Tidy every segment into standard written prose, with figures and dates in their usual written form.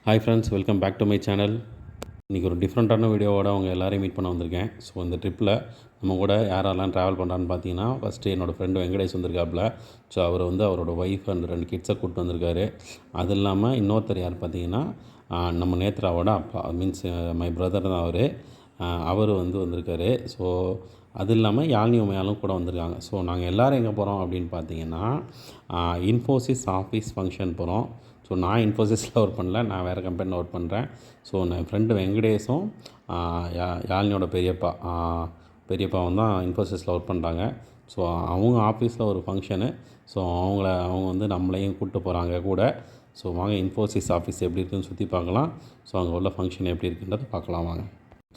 Hi friends, welcome back to my channel. இன்றைக்கி ஒரு டிஃப்ரெண்ட்டான வீடியோவோட அவங்க எல்லாரையும் மீட் பண்ண வந்திருக்கேன். ஸோ இந்த ட்ரிப்பில் நம்ம கூட யாரெல்லாம் ட்ராவல் பண்ணுறான்னு பார்த்தீங்கன்னா, ஃபஸ்ட்டு என்னோடய ஃப்ரெண்டு வெங்கடேஷ் வந்திருக்காப்புல. ஸோ அவர் அவரோட ஒய்ஃப் அண்ட் 2 கிட்ஸை கூப்பிட்டு வந்திருக்காரு. அது இல்லாமல் இன்னொருத்தர் யார் பார்த்தீங்கன்னா, நம்ம நேத்ராவோட அப்பா, மீன்ஸ் மை பிரதர் தான் அவர். அவர் வந்திருக்காரு. ஸோ அது இல்லாமல் யாழினி உமையாலும் கூட வந்திருக்காங்க. ஸோ நாங்கள் எல்லோரும் எங்கே போகிறோம் அப்படின்னு பார்த்தீங்கன்னா, இன்ஃபோசிஸ் ஆஃபீஸ் ஃபங்க்ஷன் போகிறோம். ஸோ நான் இன்ஃபோசிஸில் ஒர்க் பண்ணல, நான் வேறு கம்பெனியில் ஒர்க் பண்ணுறேன். ஸோ என் ஃப்ரெண்டு வெங்கடேஷும் யாழினியோட பெரியப்பாவும் தான் இன்ஃபோசிஸில் ஒர்க் பண்ணுறாங்க. ஸோ அவங்க ஆஃபீஸில் ஒரு ஃபங்க்ஷனு. ஸோ அவங்க நம்மளையும் கூப்பிட்டு போகிறாங்க கூட. ஸோ வாங்க இன்ஃபோசிஸ் ஆஃபீஸ் எப்படி இருக்குதுன்னு சுற்றி பார்க்கலாம். ஸோ அங்கே உள்ள ஃபங்க்ஷன் எப்படி இருக்குன்றதை பார்க்கலாம் வாங்க.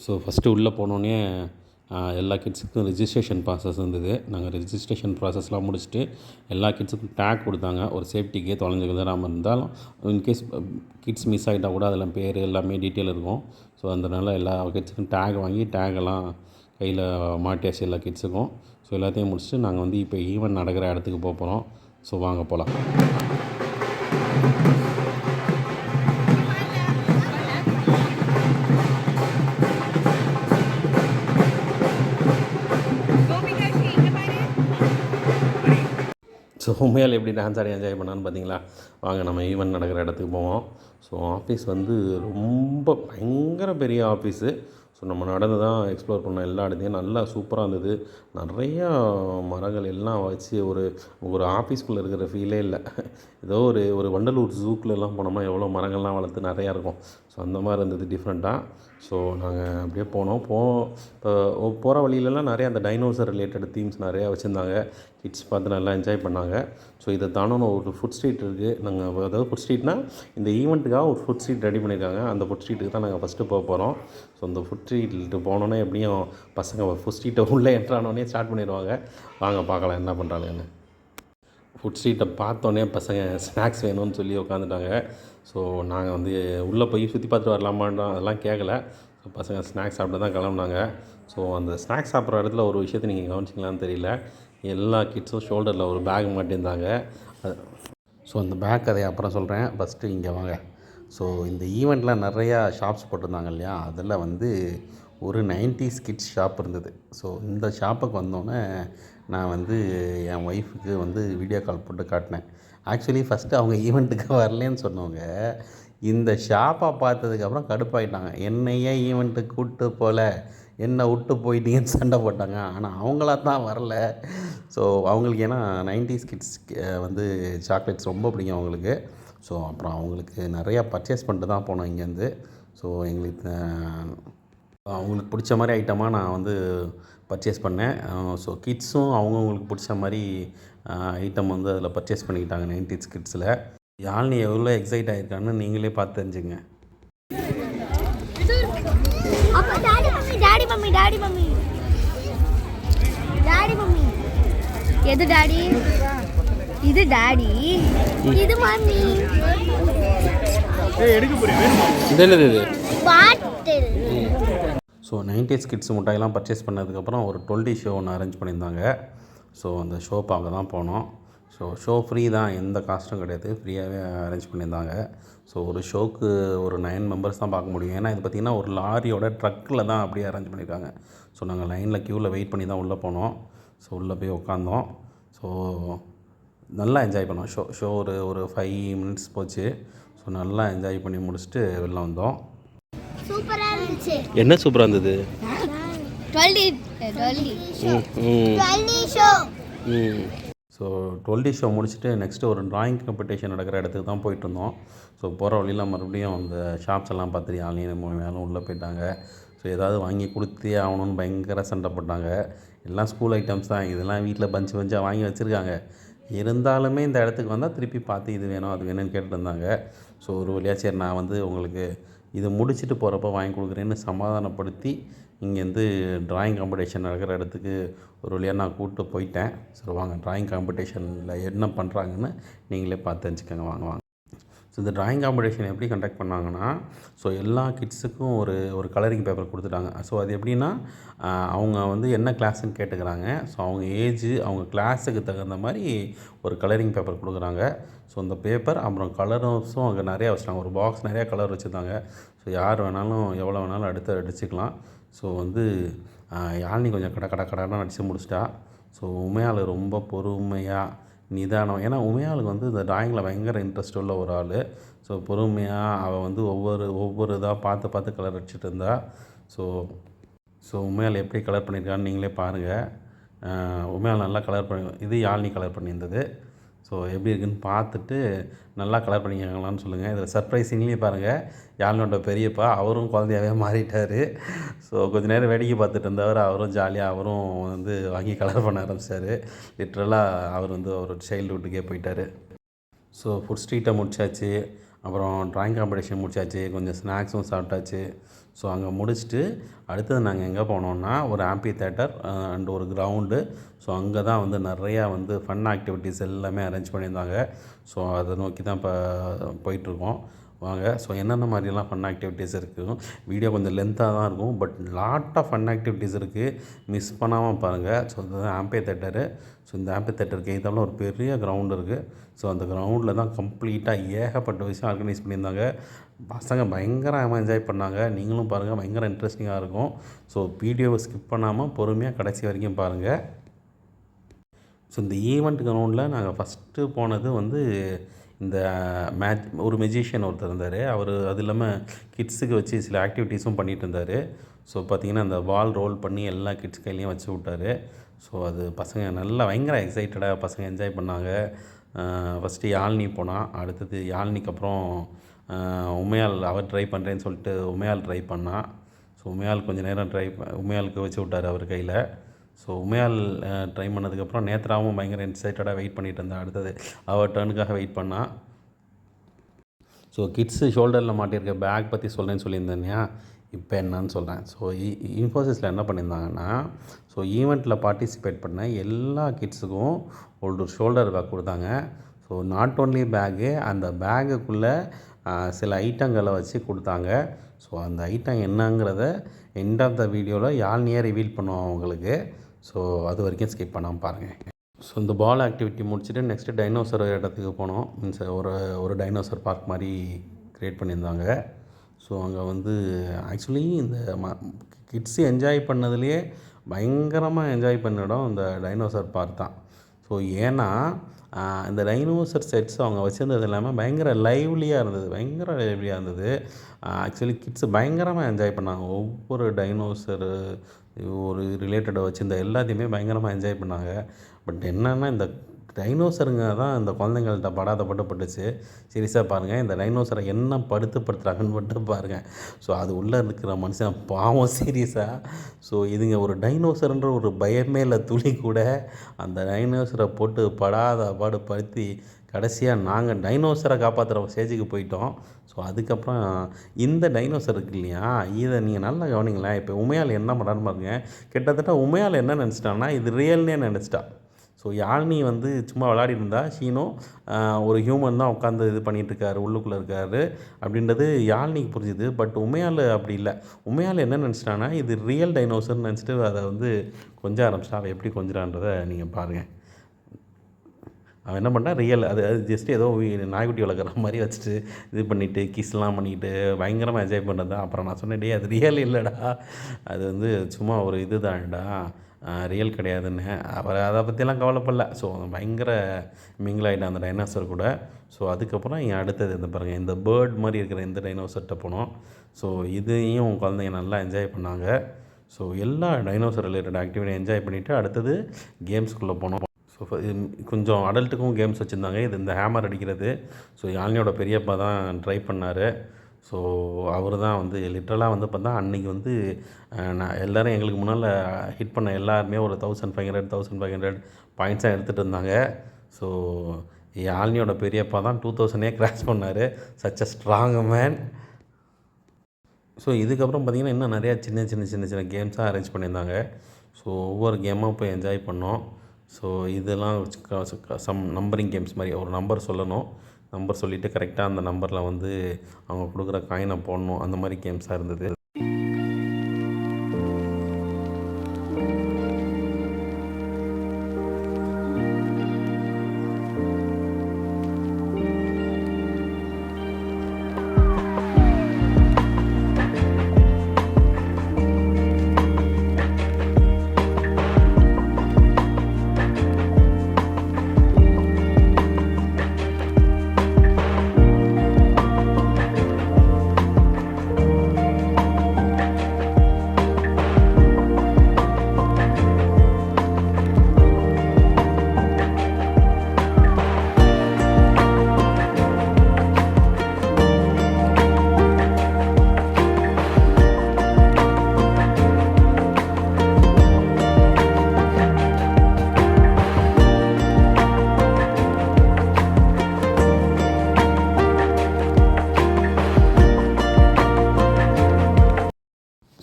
ஸோ ஃபஸ்ட்டு உள்ளே போனோடனே எல்லா கிட்ஸுக்கும் ரிஜிஸ்ட்ரேஷன் ப்ராசஸ் இருந்தது. நாங்கள் ரிஜிஸ்ட்ரேஷன் ப்ராசஸ்லாம் முடிச்சுட்டு எல்லா கிட்ஸுக்கும் டேக் கொடுத்தாங்க. ஒரு சேஃப்டிக்கே தொலைஞ்சிக்கிதாமல் இருந்தாலும் இன்கேஸ் கிட்ஸ் மிஸ் ஆகிட்டால் கூட அதில் பேர் எல்லாமே டீட்டெயில் இருக்கும். ஸோ அதனால் எல்லா கிட்ஸுக்கும் டேக் வாங்கி டேகெல்லாம் கையில் மாட்டியாச்சு எல்லா கிட்ஸுக்கும். ஸோ எல்லாத்தையும் முடிச்சுட்டு நாங்கள் இப்போ ஈவெண்ட் நடக்கிற இடத்துக்கு போகிறோம். ஸோ வாங்க போகலாம். ஸோ உண்மையால் எப்படி டான்ஸ் ஆடி என்ஜாய் பண்ணான்னு பார்த்தீங்களா? வாங்க நம்ம ஈவெண்ட் நடக்கிற இடத்துக்கு போவோம். ஸோ ஆஃபீஸ் ரொம்ப பயங்கர பெரிய ஆஃபீஸு. ஸோ நம்ம நடந்து தான் எக்ஸ்ப்ளோர் பண்ணோம். எல்லா இடத்தையும் நல்லா சூப்பராக இருந்தது. நிறையா மரங்கள் எல்லாம் வச்சு ஒரு ஆஃபீஸ்குள்ளே இருக்கிற ஃபீலே இல்லை. ஏதோ ஒரு வண்டலூர் ஜூக்குள்ளெல்லாம் போனோம்னா எவ்வளோ மரங்கள்லாம் வளர்த்து நிறையா இருக்கும். ஸோ அந்த மாதிரி இருந்தது டிஃப்ரெண்ட்டாக. ஸோ நாங்கள் அப்படியே இப்போ போகிற வழியிலலாம் நிறையா அந்த டைனோசர் ரிலேட்டட் தீம்ஸ் நிறையா வச்சுருந்தாங்க. கிட்ஸ் பார்த்து நல்லா என்ஜாய் பண்ணாங்க. ஸோ இதை தானோன்னு ஒரு ஃபுட் ஸ்ட்ரீட் இருக்குது. அதாவது ஃபுட் ஸ்ட்ரீட்னால் இந்த ஈவெண்ட்டுக்காக ஒரு ஃபுட் ஸ்ட்ரீட் ரெடி பண்ணியிருக்காங்க. அந்த ஃபுட் ஸ்ட்ரீட்டுக்கு தான் நாங்கள் ஃபஸ்ட்டு போகிறோம். ஸோ அந்த ஃபுட் ஸ்ட்ரீட்டு போனோன்னே எப்படியும் பசங்க ஃபுட் ஸ்ட்ரீட்டை உள்ளே என்ட்ரானோடனே ஸ்டார்ட் பண்ணிடுவாங்க. வாங்க பார்க்கலாம் என்ன பண்ணுறாங்கன்னு. ஃபுட் ஸ்ட்ரீட்டை பார்த்தோன்னே பசங்க ஸ்நாக்ஸ் வேணும்னு சொல்லி உட்காந்துட்டாங்க. ஸோ நாங்கள் உள்ளே போய் சுற்றி பார்த்துட்டு வரலாமான்றோம், அதெல்லாம் கேட்கல. ஸோ பசங்க ஸ்நாக்ஸ் சாப்பிட்டு தான் கிளம்புனாங்க. ஸோ அந்த ஸ்நாக்ஸ் சாப்பிட்ற இடத்துல ஒரு விஷயத்தை நீங்கள் கவனிச்சிங்களான்னு தெரியல, எல்லா கிட்ஸும் ஷோல்டரில் ஒரு பேக் மாட்டியிருந்தாங்க. ஸோ அந்த பேக் கதையை அப்புறம் சொல்கிறேன், ஃபஸ்ட்டு இங்கே வாங்க. ஸோ இந்த ஈவெண்ட்டில் நிறையா ஷாப்ஸ் போட்டிருந்தாங்க இல்லையா, அதில் ஒரு 90s கிட்ஸ் ஷாப் இருந்தது. ஸோ இந்த ஷாப்புக்கு வந்தோடனே நான் என் ஒய்ஃபுக்கு வீடியோ கால் போட்டு காட்டினேன். ஆக்சுவலி ஃபஸ்ட்டு அவங்க ஈவெண்ட்டுக்கு வரலேன்னு சொன்னவங்க இந்த ஷாப்பை பார்த்ததுக்கப்புறம் கடுப்பாயிட்டாங்க. என்னையே ஈவெண்ட்டுக்கு கூப்பிட்டு போகல, என்னை விட்டு போயிட்டீங்கன்னு சண்டை போட்டாங்க. ஆனால் அவங்களா தான் வரல. ஸோ அவங்களுக்கு ஏன்னா 90s கிட்ஸ் சாக்லேட்ஸ் ரொம்ப பிடிக்கும் அவங்களுக்கு. ஸோ அப்புறம் அவங்களுக்கு நிறையா பர்ச்சேஸ் பண்ணிட்டு தான் போனோம் இங்கேருந்து. ஸோ அவங்களுக்கு பிடிச்ச மாதிரி ஐட்டமாக நான் பர்ச்சேஸ் பண்ணேன். ஸோ கிட்ஸும் அவங்கவுங்களுக்கு பிடிச்ச மாதிரி ஐட்டம் அதில் பர்ச்சேஸ் பண்ணிக்கிட்டாங்க 90s கிட்ஸில். யாழினி எவ்வளோ எக்ஸைட் ஆகிருக்கான்னு நீங்களே பார்த்து தெரிஞ்சுங்க. எது டாடி? இது டாடி, இது மம்மி. இது என்னது? இது பாட்டில். ஸோ 90s கிட்ஸ் மிட்டாயெல்லாம் பர்ச்சேஸ் பண்ணதுக்கப்புறம் ஒரு 12 ஷோ ஒன்று அரேஞ்ச் பண்ணியிருந்தாங்க. ஸோ அந்த ஷோ பார்க்க தான் போனோம். ஷோ ஃப்ரீ தான், எந்த காஸ்ட்டும் கிடையாது, ஃப்ரீயாகவே அரேஞ்ச் பண்ணியிருந்தாங்க. ஸோ ஒரு ஷோக்கு ஒரு 9 மெம்பர்ஸ் தான் பார்க்க முடியும். ஏன்னா இது பார்த்திங்கன்னா ஒரு லாரியோட ட்ரக்கில் தான் அப்படியே அரேஞ்ச் பண்ணியிருக்காங்க. ஸோ நாங்கள் லைனில் க்யூவில் வெயிட் பண்ணி தான் உள்ளே போனோம். ஸோ உள்ளே போய் உட்காந்தோம். ஸோ நல்லா என்ஜாய் பண்ணோம். ஷோ ஒரு 5 மினிட்ஸ் போச்சு. ஸோ நல்லா என்ஜாய் பண்ணி முடிச்சுட்டு வெளில வந்தோம். சூப்பராக இருந்துச்சு. என்ன சூப்பராக இருந்தது? 12 ஷோ. ஸோ 12 ஷோ முடிச்சுட்டு நெக்ஸ்ட்டு ஒரு ட்ராயிங் காம்படிஷன் நடக்கிற இடத்துக்கு தான் போயிட்டுருந்தோம். ஸோ போகிற வழியில் மறுபடியும் அந்த ஷாப்ஸ் எல்லாம் பார்த்துட்டு யாழினி மேலும் உள்ளே போயிட்டாங்க. ஸோ ஏதாவது வாங்கி கொடுத்தே ஆகணும்னு பயங்கர சண்டை போட்டாங்க. எல்லாம் ஸ்கூல் ஐட்டம்ஸ் தான், இதெல்லாம் வீட்டில் பஞ்சாக வாங்கி வச்சுருக்காங்க. இருந்தாலுமே இந்த இடத்துக்கு வந்தால் திருப்பி பார்த்து இது வேணும் அது வேணும்னு கேட்டுட்டு இருந்தாங்க. ஸோ ஒரு வழியாக சரி நான் உங்களுக்கு இது முடிச்சுட்டு போகிறப்ப வாங்கி கொடுக்குறேன்னு சமாதானப்படுத்தி இங்கேருந்து ட்ராயிங் காம்படிஷன் நடக்கிற இடத்துக்கு ஒரு வழியாக நான் கூப்பிட்டு போயிட்டேன். சரி வாங்க ட்ராயிங் காம்படிஷனில் என்ன பண்ணுறாங்கன்னு நீங்களே பார்த்து தெரிஞ்சுக்கோங்க. வாங்க. ஸோ இந்த ட்ராயிங் காம்படிஷன் எப்படி கண்டக்ட் பண்ணாங்கன்னா, ஸோ எல்லா கிட்ஸுக்கும் ஒரு கலரிங் பேப்பர் கொடுத்துட்டாங்க. ஸோ அது எப்படின்னா, அவங்க வந்து என்ன கிளாஸ்ன்னு கேட்டுக்கிறாங்க. ஸோ அவங்க ஏஜு, அவங்க கிளாஸுக்கு தகுந்த மாதிரி ஒரு கலரிங் பேப்பர் கொடுக்குறாங்க. ஸோ அந்த பேப்பர் அப்புறம் கலர்ஸும் அங்கே நிறையா வச்சுட்டாங்க. ஒரு பாக்ஸ் நிறையா கலர் வச்சுருந்தாங்க. ஸோ யார் வேணாலும் எவ்வளோ வேணாலும் எடுத்து அடிச்சுக்கலாம். ஸோ வந்து யாழினி கொஞ்சம் கடன்னு அடித்து முடிச்சிட்டா. ஸோ உமையாள் ரொம்ப பொறுமையாக நிதானம். ஏன்னா உமையாளுக்கு வந்து இந்த ட்ராயிங்கில் பயங்கர இன்ட்ரெஸ்ட் உள்ள ஒரு ஆள். ஸோ பொறுமையாக அவள் வந்து ஒவ்வொரு இதாக பார்த்து கலர் அடிச்சுட்டு இருந்தா. ஸோ உமையாள் எப்படி கலர் பண்ணியிருக்கான்னு நீங்களே பாருங்கள். உமையாள் நல்லா கலர் பண்ணி, இது யாழினி கலர் பண்ணியிருந்தது. ஸோ எப்படி இருக்குன்னு பார்த்துட்டு நல்லா கலர் பண்ணிக்கங்களான்னு சொல்லுங்கள். இதில் சர்ப்ரைசிங்லேயே பாருங்கள், யாழினியோட பெரியப்பா அவரும் குழந்தையாகவே மாறிட்டார். ஸோ கொஞ்சம் நேரம் வேடிக்கை பார்த்துட்டு இருந்தவர் அவரும் ஜாலியாக அவரும் வந்து வாங்கி கலர் பண்ண ஆரம்பித்தார். லிட்ரலாக அவர் வந்து அவர் சைல்டுஹுட்டுக்கே போயிட்டார். ஸோ ஃபுட் ஸ்ட்ரீட்டை முடிச்சாச்சு, அப்புறம் ட்ராயிங் காம்படிஷன் முடிச்சாச்சு, கொஞ்சம் ஸ்நாக்ஸும் சாப்பிட்டாச்சு. ஸோ அங்கே முடிச்சுட்டு அடுத்தது நாங்கள் எங்கே போனோம்னா ஒரு ஆம்பி தேட்டர் அண்ட் ஒரு கிரவுண்டு. ஸோ அங்கே தான் வந்து நிறையா வந்து ஃபன் ஆக்டிவிட்டீஸ் எல்லாமே அரேஞ்ச் பண்ணியிருந்தாங்க. ஸோ அதை நோக்கி தான் இப்போ போயிட்டுருக்கோம். வாங்க. ஸோ என்னென்ன மாதிரிலாம் ஃபன் ஆக்டிவிட்டீஸ் இருக்குது, வீடியோ கொஞ்சம் லென்த்தாக தான் இருக்கும், but lot of fun activities இருக்குது, மிஸ் பண்ணாமல் பாருங்கள். ஸோ இதுதான் ஆம்பி தேட்டரு. ஸோ இந்த ஆம்பி தேட்டருக்கு எதிரால ஒரு பெரிய கிரவுண்டு இருக்குது. ஸோ அந்த கிரவுண்டில் தான் கம்ப்ளீட்டாக ஏகப்பட்ட விஷயம் ஆர்கனைஸ் பண்ணியிருந்தாங்க. பசங்க பயங்கரமாக என்ஜாய் பண்ணாங்க. நீங்களும் பாருங்கள், பயங்கர இன்ட்ரெஸ்டிங்காக இருக்கும். ஸோ வீடியோவை ஸ்கிப் பண்ணாமல் பொறுமையாக கடைசி வரைக்கும் பாருங்கள். ஸோ இந்த ஈவெண்ட் கிரவுண்டில் நாங்கள் ஃபஸ்ட்டு போனது வந்து இந்த ஒரு மெஜிஷியன் ஒருத்தர் இருந்தார். அவர் அது இல்லாமல் கிட்ஸுக்கு வச்சு சில ஆக்டிவிட்டீஸும் பண்ணிகிட்டு இருந்தார். ஸோ பார்த்திங்கன்னா அந்த பால் ரோல் பண்ணி எல்லா கிட்ஸ் கையிலையும் வச்சு விட்டார். ஸோ அது பசங்க நல்லா பயங்கர எக்ஸைட்டடாக பசங்க என்ஜாய் பண்ணாங்க. ஃபஸ்ட்டு யாழினி போனால், அடுத்தது யாழினிக்கு அப்புறம் உமையாள் அவர் ட்ரை பண்ணுறேன்னு சொல்லிட்டு உமையாள் ட்ரை பண்ணால். ஸோ உமையாள் கொஞ்சம் நேரம் உமையாளுக்கு வச்சு விட்டார் அவர் கையில். ஸோ உமையாள் ட்ரை பண்ணதுக்கப்புறம் நேத்ராவும் பயங்கர எக்ஸைட்டடாக வெயிட் பண்ணிகிட்டு இருந்தா. அடுத்தது அவள் டர்னுக்காக வெயிட் பண்ணால். ஸோ கிட்ஸு ஷோல்டரில் மாட்டியிருக்க பேக் பற்றி சொல்கிறேன்னு சொல்லியிருந்தேன்யா, இப்போ என்னன்னு சொல்கிறேன். ஸோ இன்ஃபோசிஸில் என்ன பண்ணியிருந்தாங்கன்னா, ஸோ ஈவெண்ட்டில் பார்ட்டிசிபேட் பண்ண எல்லா கிட்ஸுக்கும் ஒரு ஷோல்டர் பேக் கொடுத்தாங்க. ஸோ நாட் ஓன்லி பேக்கு, அந்த பேக்குக்குள்ளே சில ஐட்டங்களை வச்சு கொடுத்தாங்க. ஸோ அந்த ஐட்டம் என்னங்கிறத எண்ட் ஆஃப் த வீடியோவில் யாழ்னியே ரிவீல் பண்ணுவோம் அவங்களுக்கு. ஸோ அது வரைக்கும் ஸ்கிப் பண்ணாமல் பாருங்கள். ஸோ இந்த பால் ஆக்டிவிட்டி முடிச்சுட்டு நெக்ஸ்ட்டு டைனோசர் இடத்துக்கு போனோம். மீன்ஸ் ஒரு டைனோசர் பார்க் மாதிரி க்ரியேட் பண்ணியிருந்தாங்க. ஸோ அங்கே வந்து ஆக்சுவலி இந்த கிட்ஸு என்ஜாய் பண்ணதுலேயே பயங்கரமாக என்ஜாய் பண்ண இடம் இந்த டைனோசர் பார்க் தான். ஸோ ஏன்னா இந்த டைனோசர் செட்ஸ் அவங்க வச்சுருந்தது இல்லாமல் பயங்கர லைவ்லியாக இருந்தது. ஆக்சுவலி கிட்ஸு பயங்கரமாக என்ஜாய் பண்ணாங்க. ஒவ்வொரு டைனோசரு ஒரு ரிலேட்டடை வச்சுருந்த எல்லாத்தையுமே பயங்கரமாக என்ஜாய் பண்ணாங்க. பட் என்னென்னா இந்த டைனோசருங்க தான் இந்த குழந்தைங்கள்ட்ட பட்டுச்சு. சீரியஸாக பாருங்கள், இந்த டைனோசரை என்ன படுத்துறாங்கன்னு மட்டும் பாருங்கள். ஸோ அது உள்ளே இருக்கிற மனுஷன் பாவம் சீரியஸாக. ஸோ இதுங்க ஒரு டைனோசருன்ற ஒரு பயமே இல்லை துளி கூட. அந்த டைனோசரை போட்டு படுத்தி கடைசியாக நாங்கள் டைனோசரை காப்பாற்றுற ஸ்டேஜுக்கு போயிட்டோம். ஸோ அதுக்கப்புறம் இந்த டைனோசர் இருக்கு இல்லையா, இதை நீங்கள் நல்லா கவனிங்களேன். இப்போ உமையாள் என்ன பண்ணுறான்னு பாருங்க. கிட்டத்தட்ட உமையாள் என்ன நினச்சிட்டான்னா இது ரியல்னே நினச்சிட்டா. ஸோ யாழ்னி வந்து சும்மா விளையாடிட்டு இருந்தா, ஷீனோ ஒரு ஹியூமன் தான் உட்காந்து இது பண்ணிகிட்ருக்காரு, உள்ளுக்குள்ளே இருக்காரு அப்படின்றது யாழ்னிக்கு புரிஞ்சுது. பட் உமையாள் அப்படி இல்லை. உமையாள் என்ன நினச்சிட்டான்னா இது ரியல் டைனோசர்னு நினச்சிட்டு அதை வந்து கொஞ்ச ஆரம்பிச்சிட்டா. அவள் எப்படி கொஞ்சிறான்றதை நீங்கள் பாருங்கள். அவன் என்ன பண்ணால் ரியல் அது ஜஸ்ட்டு ஏதோ நாய்க்குட்டி வளர்க்குற மாதிரி வச்சுட்டு இது பண்ணிவிட்டு கிஸ்லாம் பண்ணிக்கிட்டு பயங்கரமாக என்ஜாய் பண்ணுறது தான். அப்புறம் நான் சொன்னேன், அது ரியல் இல்லைடா, அது வந்து சும்மா ஒரு இது தான்டா, ரியல் கிடையாதுன்னு. அவர் அதை பற்றியெல்லாம் கவலைப்படல. ஸோ பயங்கர மிங்கிள் ஆகிட்டான் அந்த டைனோசர் கூட. ஸோ அதுக்கப்புறம் இங்கே அடுத்தது இந்த பாருங்கள், இந்த பேர்ட் மாதிரி இருக்கிற இந்த டைனோசர்கிட்ட போனோம். ஸோ இதையும் குழந்தைங்க நல்லா என்ஜாய் பண்ணாங்க. ஸோ எல்லா டைனோசர் ரிலேட்டட் ஆக்டிவிட்டி என்ஜாய் பண்ணிவிட்டு அடுத்தது கேம்ஸ்குள்ளே போனோம். ஸோ கொஞ்சம் அடல்ட்டுக்கும் கேம்ஸ் வச்சுருந்தாங்க. இது இந்த ஹேமர் அடிக்கிறது. ஸோ யாழ்னியோட பெரியப்பா தான் ட்ரை பண்ணார். ஸோ அவர் தான் வந்து லிட்ரலாக வந்து பார்த்தா அன்றைக்கி வந்து நான் எல்லோரும் எங்களுக்கு முன்னால் ஹிட் பண்ண எல்லாருமே ஒரு 1500 பாயிண்ட்ஸாக எடுத்துகிட்டு இருந்தாங்க. ஸோ யாழ்னியோட பெரியப்பா தான் 2000 கிராஷ் பண்ணார். Such a strong man. So இதுக்கப்புறம் பார்த்திங்கன்னா இன்னும் நிறையா சின்ன கேம்ஸாக அரேஞ்ச் பண்ணியிருந்தாங்க. ஸோ ஒவ்வொரு கேமாக போய் என்ஜாய் பண்ணோம். ஸோ இதெல்லாம் சம் நம்பரிங் கேம்ஸ் மாதிரி ஒரு நம்பர் சொல்லணும். நம்பர் சொல்லிவிட்டு கரெக்டாக அந்த நம்பரில் வந்து அவங்க கொடுக்குற காயினை போடணும், அந்த மாதிரி கேம்ஸாக இருந்தது.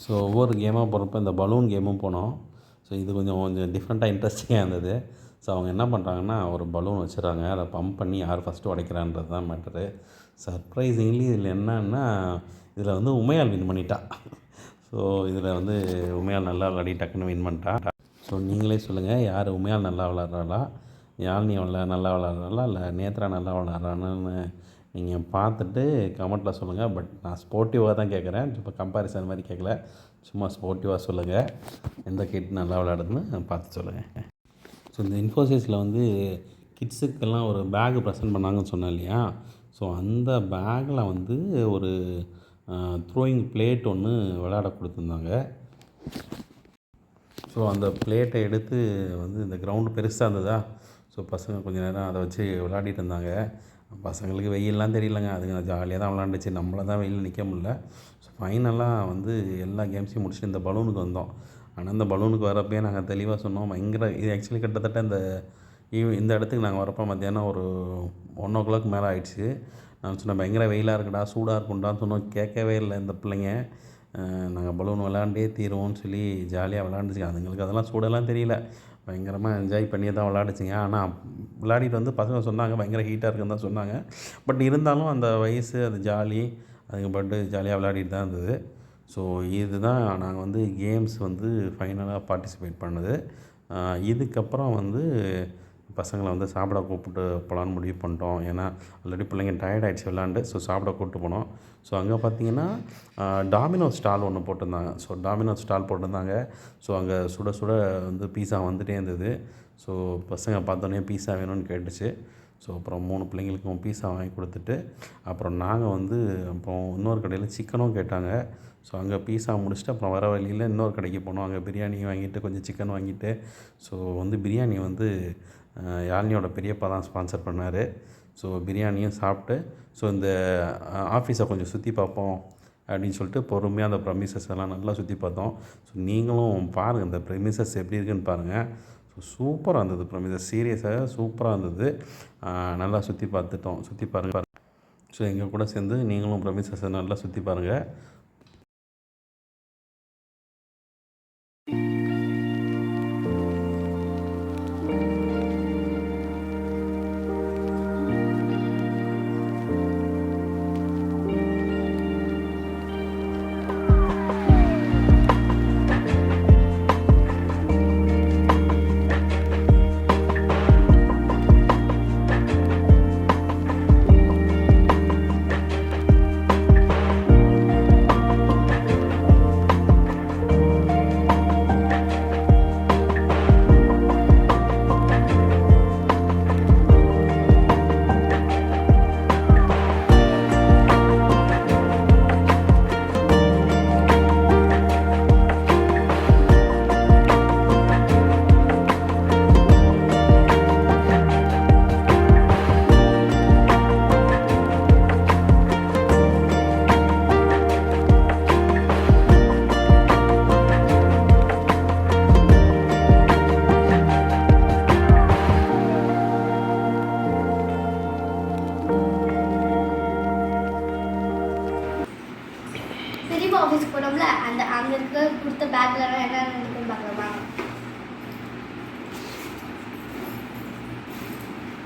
ஸோ ஒவ்வொரு கேமாக போகிறப்ப இந்த பலூன் கேமும் போனோம். ஸோ இது கொஞ்சம் டிஃப்ரெண்ட்டாக இன்ட்ரெஸ்டிங்காக இருந்தது. ஸோ அவங்க என்ன பண்ணுறாங்கன்னா, ஒரு பலூன் வச்சுறாங்க, அதை பம்ப் பண்ணி யார் ஃபஸ்ட்டு உடைக்கிறான்றது தான் மேட்டரு. சர்ப்ரைசிங்லி இதில் என்னன்னா, இதில் வந்து உமையால் வின் பண்ணிட்டா. ஸோ இதில் வந்து உமையால் நல்லா விளையாடி டக்குன்னு வின் பண்ணிட்டா. ஸோ நீங்களே சொல்லுங்கள், யார் உமையால் நல்லா விளாட்றாளா, யாழ்னி நல்லா விளாட்றாளா, இல்லை நேத்ரா நல்லா விளாட்றான்னு நீங்கள் பார்த்துட்டு கமெண்ட்டில் சொல்லுங்கள். பட் நான் ஸ்போர்ட்டிவாக தான் கேட்குறேன், இப்போ கம்பேரிசன் மாதிரி கேட்கல, சும்மா ஸ்போர்ட்டிவாக சொல்லுங்கள், எந்த கிட் நல்லா விளையாடுதுன்னு பார்த்து சொல்லுங்கள். ஸோ இந்த இன்ஃபோசிஸில் வந்து கிட்ஸுக்கெல்லாம் ஒரு பேகு ப்ரெசென்ட் பண்ணாங்கன்னு சொன்னேன் இல்லையா. ஸோ அந்த பேக்கில் வந்து ஒரு த்ரோயிங் பிளேட் ஒன்று விளையாட கொடுத்துருந்தாங்க. ஸோ அந்த பிளேட்டை எடுத்து வந்து இந்த கிரவுண்டு பெருசாக இருந்ததா, ஸோ பசங்க கொஞ்சம் நேரம் அதை வச்சு விளையாடிட்டு இருந்தாங்க. பசங்களுக்கு வெயிலெலாம் தெரியலங்க, அதுங்க ஜாலியாக தான் விளாண்டுச்சு, நம்மளை தான் வெயிலில் நிற்க முடியல. ஸோ ஃபைனலாக வந்து எல்லா கேம்ஸையும் முடிச்சுட்டு இந்த பலூனுக்கு வந்தோம். ஆனால் இந்த பலூனுக்கு வரப்பே நாங்கள் தெளிவாக சொன்னோம், பயங்கர இது ஆக்சுவலி கிட்டத்தட்ட இந்த இடத்துக்கு நாங்கள் வரப்போ மத்தியானம் ஒரு 1 o'clock மேலே ஆகிடுச்சு. நான் சொன்னேன் பயங்கர வெயிலாக இருக்குடா, சூடாக இருக்கும்டான்னு சொன்னோம். கேட்கவே இல்லை இந்த பிள்ளைங்க. நாங்கள் பலூன் விளாண்டே தீருவோம்னு சொல்லி ஜாலியாக விளாண்டுச்சு. அதுங்களுக்கு அதெல்லாம் சூடெல்லாம் தெரியல, பயங்கரமாக என்ஜாய் பண்ணியே தான் விளாண்டுச்சிங்க. ஆனால் விளையாடிட்டு வந்து பசங்க சொன்னாங்க பயங்கர ஹீட்டாக இருக்குன்னு தான் சொன்னாங்க. பட் இருந்தாலும் அந்த வயசு, அது ஜாலி, அதுங்க பாட்டு ஜாலியாக விளையாடிட்டு தான் இருந்தது. ஸோ இதுதான் நாங்கள் வந்து கேம்ஸ் வந்து ஃபைனலாக பார்ட்டிசிபேட் பண்ணது. இதுக்கப்புறம் வந்து பசங்களை வந்து சாப்பிட கூப்பிட்டு போகலான்னு முடிவு பண்ணிட்டோம். ஏன்னா ஆல்ரெடி பிள்ளைங்க டயர்ட் ஆகிடுச்சு விளாண்டு. ஸோ சாப்பிட கூப்பிட்டு போனோம். ஸோ அங்கே பார்த்தீங்கன்னா டாமினோஸ் ஸ்டால் ஒன்று போட்டிருந்தாங்க. ஸோ டாமினோஸ் ஸ்டால் போட்டிருந்தாங்க. ஸோ அங்கே சுட சுட வந்து பீஸா வந்துகிட்டே இருந்தது. ஸோ பசங்க பார்த்தோன்னே பீஸா வேணும்னு கேட்டுச்சு. ஸோ அப்புறம் 3 பிள்ளைங்களுக்கும் பீஸா வாங்கி கொடுத்துட்டு, அப்புறம் நாங்கள் வந்து அப்புறம் இன்னொரு கடையில் சிக்கனும் கேட்டாங்க. ஸோ அங்கே பீஸா முடிச்சுட்டு அப்புறம் வர வழியில் இன்னொரு கடைக்கு போனோம். அங்கே பிரியாணி வாங்கிட்டு கொஞ்சம் சிக்கன் வாங்கிட்டு, ஸோ வந்து பிரியாணி வந்து யாழ்னியோட பெரியப்பா தான் ஸ்பான்சர் பண்ணார். ஸோ பிரியாணியும் சாப்பிட்டு, ஸோ இந்த ஆஃபீஸை கொஞ்சம் சுற்றி பார்ப்போம் அப்படின்னு சொல்லிட்டு பொறுமையாக அந்த ப்ரெமிசஸ் எல்லாம் நல்லா சுற்றி பார்த்தோம். ஸோ நீங்களும் பாருங்கள், இந்த ப்ரெமிசஸ் எப்படி இருக்குன்னு பாருங்கள். ஸோ சூப்பராக இருந்தது ப்ரெமிசஸ், சீரியஸாக சூப்பராக இருந்தது. நல்லா சுற்றி பார்த்துட்டோம். சுற்றி பாருங்கள். ஸோ எங்கள் கூட சேர்ந்து நீங்களும் ப்ரெமிசஸை நல்லா சுற்றி பாருங்கள். ஆஃபீஸ் போனோம்ல, அங்கே இருக்க கொடுத்த பேக்லலாம் என்ன இருக்குன்னு பார்க்கலாமா?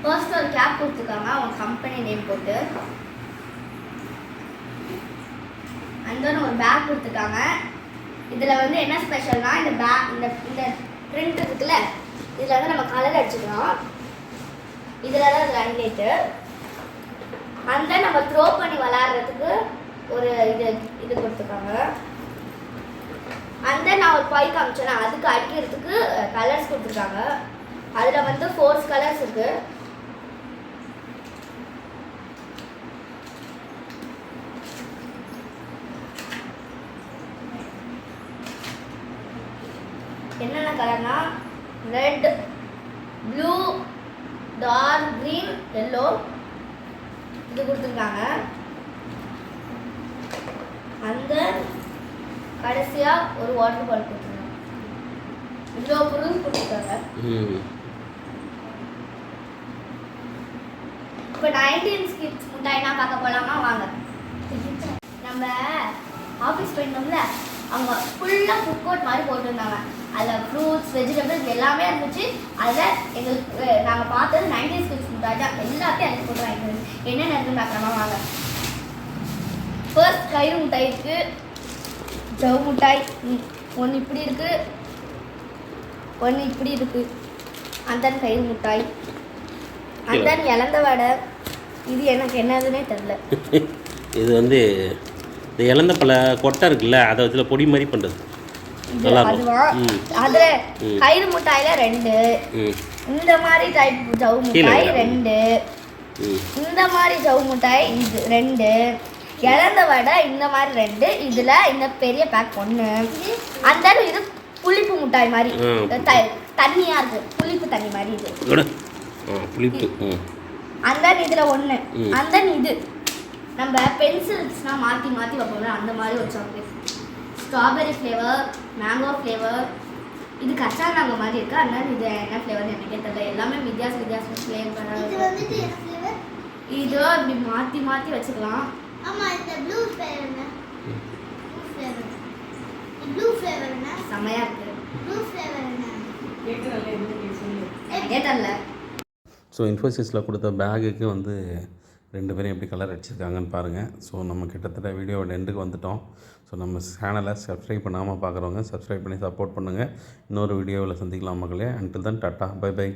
ஃபர்ஸ்ட் ஒரு கேப் கொடுத்துருக்காங்க அவங்க கம்பெனி நேம் போட்டு. அந்த ஒரு பேக் கொடுத்துருக்காங்க. இதில் வந்து என்ன ஸ்பெஷல்னா இந்த பேக் இந்த பிரிண்ட் இருக்குல்ல, இதில் வந்து நம்ம கலர் அடிச்சுக்கலாம். இதில் தான் இது ஹைலைட்டு. அந்த நம்ம த்ரோ பண்ணி விளாட்றதுக்கு ஒரு இது கொடுத்துருக்காங்க. அந்த நான் ஒரு பை காமிச்சேன்னா அதுக்கு அடிக்கிறதுக்கு கலர்ஸ் கொடுத்துருக்காங்க. அதில் வந்து 4 கலர்ஸ் இருக்கு. என்னென்ன கலர்னா red, blue, dark green, yellow இது கொடுத்துருக்காங்க. அந்த கடைசியாக ஒரு வாட்டர் பால் கொடுத்துருக்காங்க. இவ்வளோ பொருள் கொடுத்துருக்காங்க. இப்போ 19 கிட்ஸ் முட்டாய்னா பார்க்க போகலாமா? வாங்க. நம்ம ஆஃபீஸ் போயிருந்தோம்ல, அவங்க ஃபுல்லாக ஃபுட் கோர்ட் மாதிரி போட்டிருந்தாங்க. அதில் ஃப்ரூட்ஸ், வெஜிடபிள்ஸ் எல்லாமே இருந்துச்சு. அதில் எங்களுக்கு நாங்கள் பார்த்தது 19 கிட்ஸ் முட்டாய் தான். எல்லாத்தையும் எனக்கு போட்டுருவாங்க. என்னென்ன இருக்குன்னு பார்க்கலாமா? வாங்க. ஃபர்ஸ்ட் கயிறு முட்டாய் இருக்குது, ஜவு முட்டாய் ஒன்று இப்படி இருக்குது, ஒன்று இப்படி இருக்குது. அந்த கயிறு முட்டாய், அந்த இலந்த வடை. இது எனக்கு என்னதுன்னே தெரில. இது வந்து இந்த இலந்த பல கொட்டை இருக்குல்ல, அதை வச்சுல பொடி மாதிரி பண்ணுறது. அதில் கயிறு முட்டாயில் 2, இந்த மாதிரி டைப் ஜவு முட்டாய் 2, இந்த மாதிரி ஜவு முட்டாய் இது 2, இலந்த வடை இந்த மாதிரி 2, இதில் இந்த பெரிய பேக் 1. அந்த இது புளிப்பு முட்டாய் மாதிரி தண்ணியாக இருக்குது, புளிப்பு தண்ணி மாதிரி இது புளிப்பு. அந்த இதில் 1. அந்த இது நம்ம பென்சில்ஸ்னால் மாற்றி மாற்றி வைப்போம்ல, அந்த மாதிரி ஒரு chocolate. Strawberry flavour, mango flavour, இது கச்சா மேங்கோ மாதிரி இருக்குது. அதனால இது என்ன ஃப்ளேவர்னு எனக்கே தெரியல. எல்லாமே வித்தியாச ஃப்ளேவர். இது இப்படி மாற்றி மாற்றி வச்சுக்கலாம். செம்மையாக இருக்குது. கேட்டல. ஸோ இன்ஃபோசிஸில் கொடுத்த பேகுக்கு வந்து 2 பேரும் எப்படி கலர் அடிச்சிருக்காங்கன்னு பாருங்கள். ஸோ நம்ம கிட்டத்தட்ட வீடியோவோட எண்டுக்கு வந்துட்டோம். ஸோ நம்ம சேனலை சப்ஸ்கிரைப் பண்ணாமல் பார்க்குறவங்க சப்ஸ்கிரைப் பண்ணி சப்போர்ட் பண்ணுங்கள். இன்னொரு வீடியோவில் சந்திக்கலாம் மக்களே. Until then tata, bye by.